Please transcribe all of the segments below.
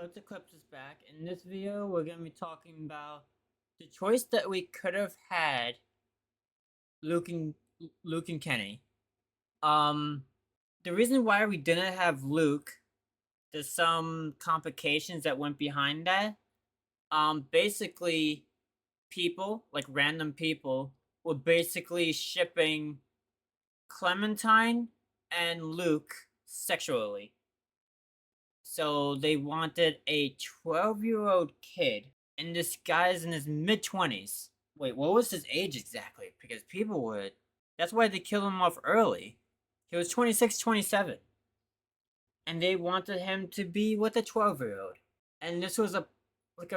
it's Eclipse is back. In this video, we're gonna be talking about the choice that we could have had, Luke and Luke and Kenny. Um, the reason why we didn't have Luke, there's some complications that went behind that. Basically, people like random people were basically shipping Clementine and Luke sexually. So they wanted a 12-year-old kid, and this guy's in his mid-20s. Wait, what was his age exactly? Because people would. That's why they killed him off early. He was 26, 27. And they wanted him to be with a 12-year-old. And this was a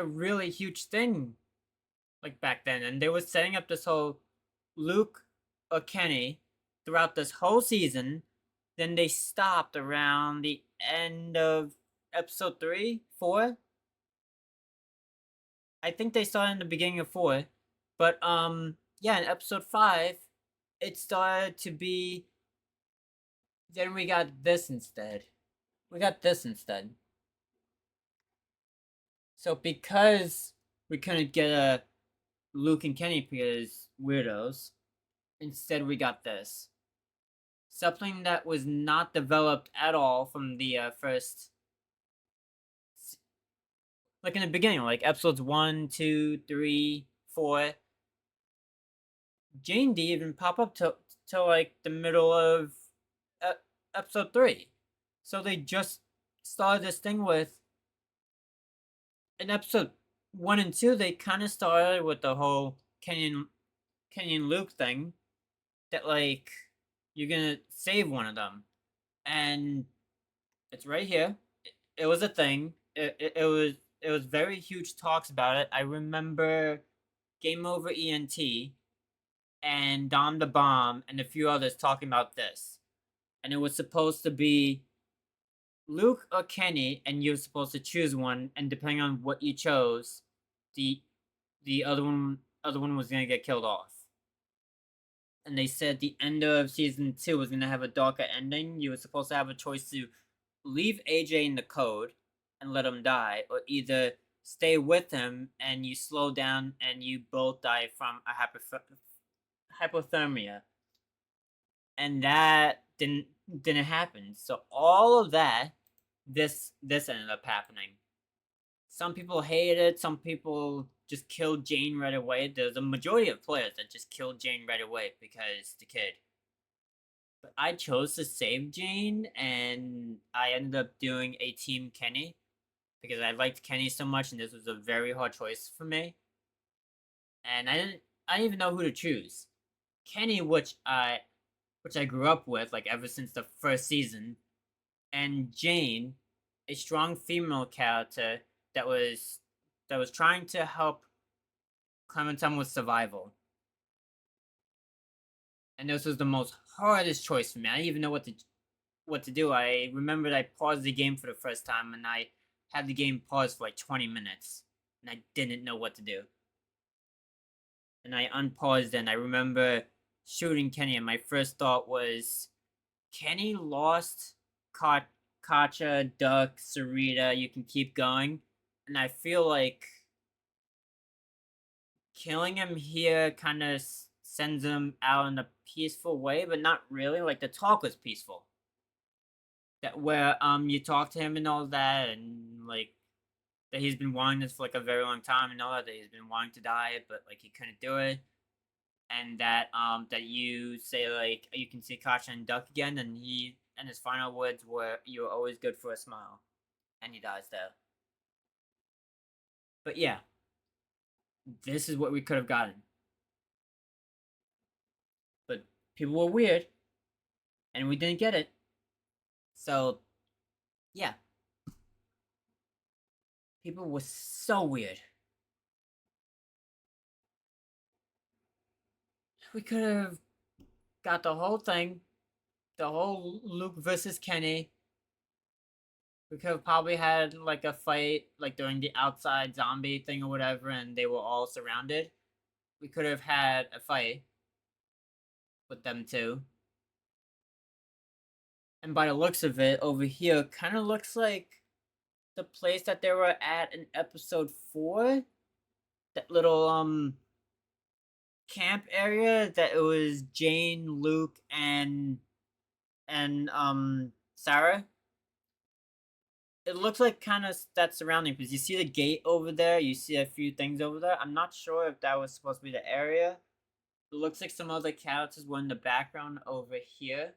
really huge thing like back then. And they were setting up this whole Luke or Kenny throughout this whole season. Then they stopped around the end of episode 3, 4. I think they started in the beginning of 4. But yeah, in episode 5, it started to be. Then we got this instead. We got this instead. So because we couldn't get a Luke and Kenny because weirdos, instead we got this. Something that was not developed at all from the first, like in the beginning, like episodes 1, 2, 3, 4. Jane didn't even pop up till like the middle of episode 3. So they just started this thing with, in episode 1 and 2, they kind of started with the whole Kenny and Luke thing, that like you're gonna save one of them, and it's right here. It was a thing. It was very huge talks about it. I remember Game Over ENT and Dom the Bomb and a few others talking about this. And it was supposed to be Luke or Kenny, and you were supposed to choose one, and depending on what you chose, the the other one was gonna get killed off. And they said the end of season 2 was gonna have a darker ending. You were supposed to have a choice to leave AJ in the code and let him die, or either stay with him and you slow down and you both die from a hypothermia. And that didn't happen. So all of that, this ended up happening. Some people hated it. Some people just killed Jane right away. There's a majority of players that just killed Jane right away because the kid. But I chose to save Jane, and I ended up doing a Team Kenny because I liked Kenny so much, and this was a very hard choice for me. And I didn't even know who to choose. Kenny, which I grew up with like ever since the first season, and Jane, a strong female character that was trying to help Clementine with survival. And this was the most hardest choice for me. I didn't even know what to do. I remembered I paused the game for the first time, and I had the game paused for like 20 minutes, and I didn't know what to do. And I unpaused, and I remember shooting Kenny, and my first thought was, Kenny lost Katja, Duck, Sarita. You can keep going, and I feel like killing him here kind of sends him out in a peaceful way, but not really. Like the talk was peaceful. That where you talk to him and all that, and like that he's been wanting this for like a very long time, and all that he's been wanting to die, but like he couldn't do it. And that you say like you can see Kasha and Duck again, and his final words were, "You're always good for a smile," and he dies there. But yeah, this is what we could have gotten. But people were weird, and we didn't get it. So yeah, people were so weird. We could have got the whole thing, the whole Luke versus Kenny. We could have probably had like a fight, like during the outside zombie thing or whatever, and they were all surrounded. We could have had a fight with them too. And by the looks of it, over here, kind of looks like the place that they were at in episode 4, that little camp area that it was Jane, Luke, and Sarah. It looks like kind of that surrounding because you see the gate over there. You see a few things over there. I'm not sure if that was supposed to be the area. It looks like some other characters were in the background over here.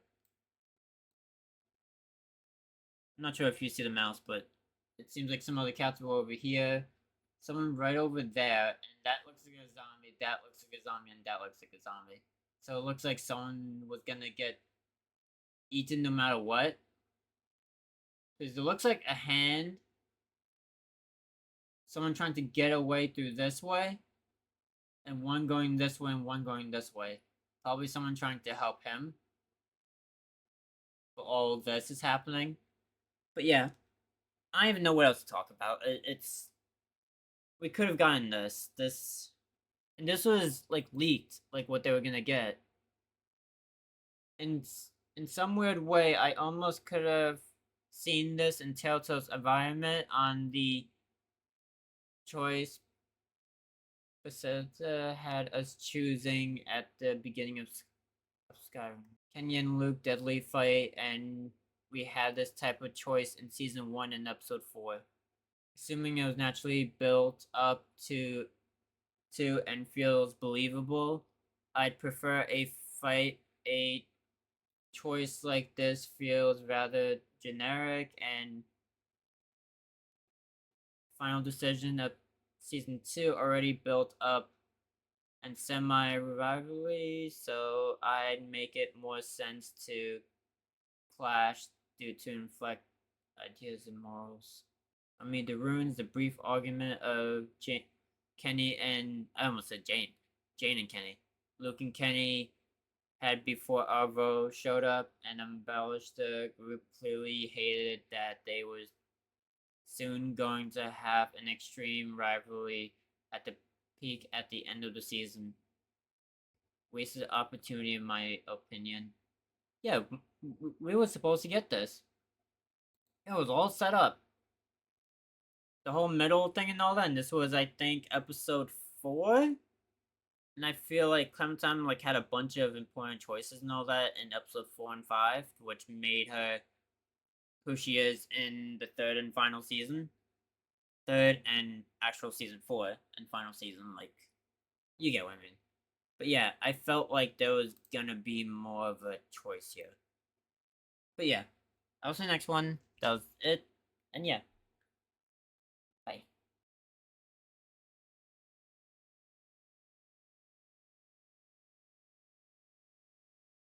I'm not sure if you see the mouse, but it seems like some other characters were over here. Someone right over there, and that looks like a zombie. That looks like a zombie, and that looks like a zombie. So it looks like someone was gonna get eaten no matter what. Because it looks like a hand. Someone trying to get away through this way, and one going this way and one going this way. Probably someone trying to help him. But all of this is happening. But yeah, I don't even know what else to talk about. It's we could have gotten this, and this was like leaked, like what they were gonna get. And in some weird way, I almost could have seen this in Telltale's environment on the choice Bethesda had us choosing at the beginning of Skyrim. Kenny and Luke deadly fight, and we had this type of choice in season 1 and episode 4. Assuming it was naturally built up to and feels believable, I'd prefer a fight. A choice like this feels rather generic, and final decision of season 2 already built up and semi rivalry, so I'd make it more sense to clash due to inflect ideas and morals. I mean, the ruins the brief argument of Kenny and I almost said Jane and Kenny. Luke and Kenny had before Arvo showed up and embellished. The group clearly hated that they was soon going to have an extreme rivalry at the peak at the end of the season. Wasted opportunity, in my opinion. Yeah, we were supposed to get this. It was all set up. The whole middle thing and all that. And this was, I think, episode 4. And I feel like Clementine like had a bunch of important choices and all that in episode 4 and 5, which made her who she is in the third and final season. Third and actual season 4 and final season. Like, you get what I mean. But yeah, I felt like there was gonna be more of a choice here. But yeah, I'll see the next one. That was it. And yeah, bye.